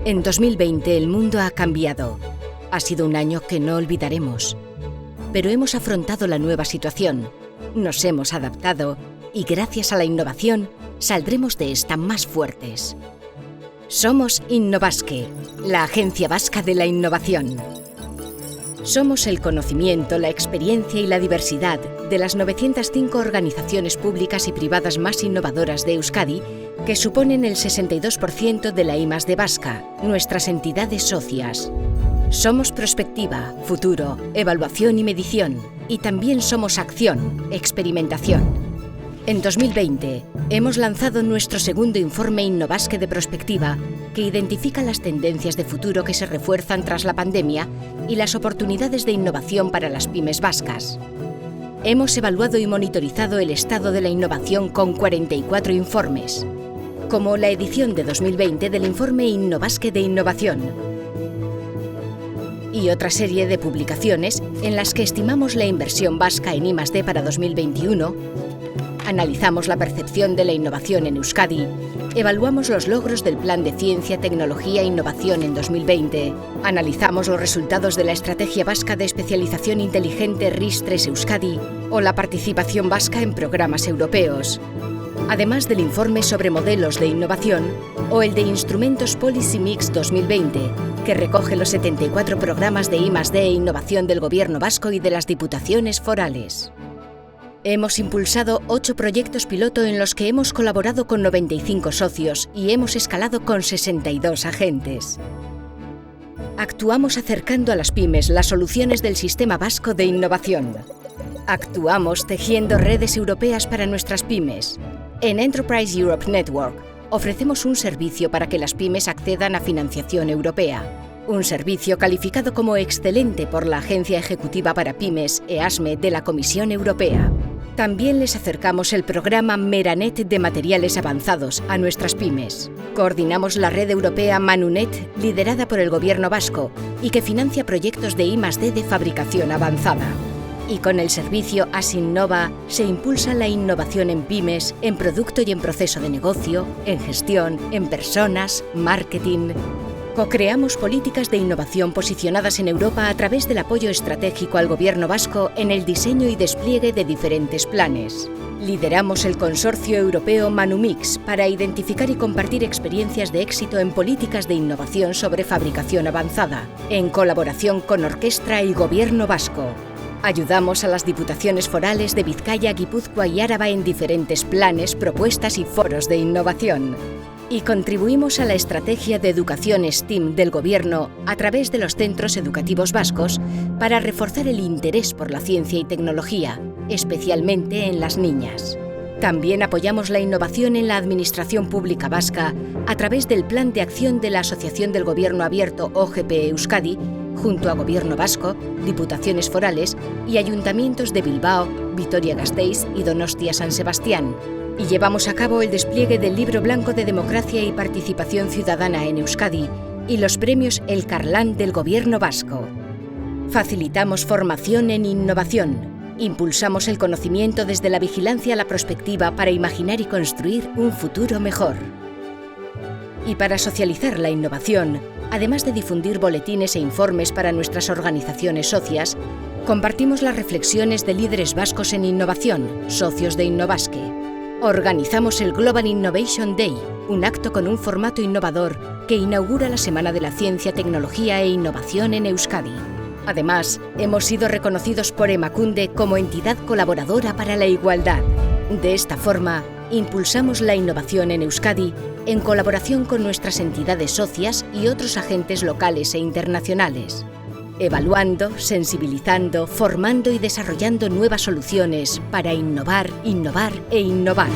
En 2020 el mundo ha cambiado. Ha sido un año que no olvidaremos. Pero hemos afrontado la nueva situación, nos hemos adaptado y gracias a la innovación saldremos de esta más fuertes. Somos Innovasque, la agencia vasca de la innovación. Somos el conocimiento, la experiencia y la diversidad de las 905 organizaciones públicas y privadas más innovadoras de Euskadi, que suponen el 62% de la I+D vasca, nuestras entidades socias. Somos prospectiva, futuro, evaluación y medición, y también somos acción, experimentación. En 2020 hemos lanzado nuestro segundo informe Innovasque de prospectiva, que identifica las tendencias de futuro que se refuerzan tras la pandemia y las oportunidades de innovación para las pymes vascas. Hemos evaluado y monitorizado el estado de la innovación con 44 informes, como la edición de 2020 del informe Innovasque de innovación, y otra serie de publicaciones en las que estimamos la inversión vasca en I+D para 2021, analizamos la percepción de la innovación en Euskadi, evaluamos los logros del Plan de Ciencia, Tecnología e Innovación en 2020, analizamos los resultados de la Estrategia Vasca de Especialización Inteligente RIS3 Euskadi o la participación vasca en programas europeos, además del informe sobre modelos de innovación o el de Instrumentos Policy Mix 2020, que recoge los 74 programas de I+D e innovación del Gobierno vasco y de las diputaciones forales. Hemos impulsado 8 proyectos piloto en los que hemos colaborado con 95 socios y hemos escalado con 62 agentes. Actuamos acercando a las pymes las soluciones del Sistema Vasco de Innovación. Actuamos tejiendo redes europeas para nuestras pymes. En Enterprise Europe Network ofrecemos un servicio para que las pymes accedan a financiación europea. Un servicio calificado como excelente por la Agencia Ejecutiva para Pymes, EASME, de la Comisión Europea. También les acercamos el programa Meranet de materiales avanzados a nuestras pymes. Coordinamos la red europea Manunet, liderada por el Gobierno vasco, y que financia proyectos de I+D de fabricación avanzada. Y con el servicio Asinnova se impulsa la innovación en pymes, en producto y en proceso de negocio, en gestión, en personas, marketing. Co-creamos políticas de innovación posicionadas en Europa a través del apoyo estratégico al Gobierno vasco en el diseño y despliegue de diferentes planes. Lideramos el consorcio europeo Manumix para identificar y compartir experiencias de éxito en políticas de innovación sobre fabricación avanzada, en colaboración con Orquestra y Gobierno vasco. Ayudamos a las diputaciones forales de Vizcaya, Guipúzcoa y Áraba en diferentes planes, propuestas y foros de innovación. Y contribuimos a la estrategia de educación STEAM del Gobierno a través de los centros educativos vascos para reforzar el interés por la ciencia y tecnología, especialmente en las niñas. También apoyamos la innovación en la Administración Pública Vasca a través del Plan de Acción de la Asociación del Gobierno Abierto OGP Euskadi, junto a Gobierno vasco, diputaciones forales y ayuntamientos de Bilbao, Vitoria-Gasteiz y Donostia-San Sebastián. Y llevamos a cabo el despliegue del Libro Blanco de Democracia y Participación Ciudadana en Euskadi y los premios El Carlán del Gobierno vasco. Facilitamos formación en innovación. Impulsamos el conocimiento desde la vigilancia a la prospectiva para imaginar y construir un futuro mejor. Y para socializar la innovación, además de difundir boletines e informes para nuestras organizaciones socias, compartimos las reflexiones de líderes vascos en innovación, socios de Innovasque. Organizamos el Global Innovation Day, un acto con un formato innovador que inaugura la Semana de la Ciencia, Tecnología e Innovación en Euskadi. Además, hemos sido reconocidos por Emakunde como entidad colaboradora para la igualdad. De esta forma, impulsamos la innovación en Euskadi en colaboración con nuestras entidades socias y otros agentes locales e internacionales, evaluando, sensibilizando, formando y desarrollando nuevas soluciones para innovar, innovar e innovar.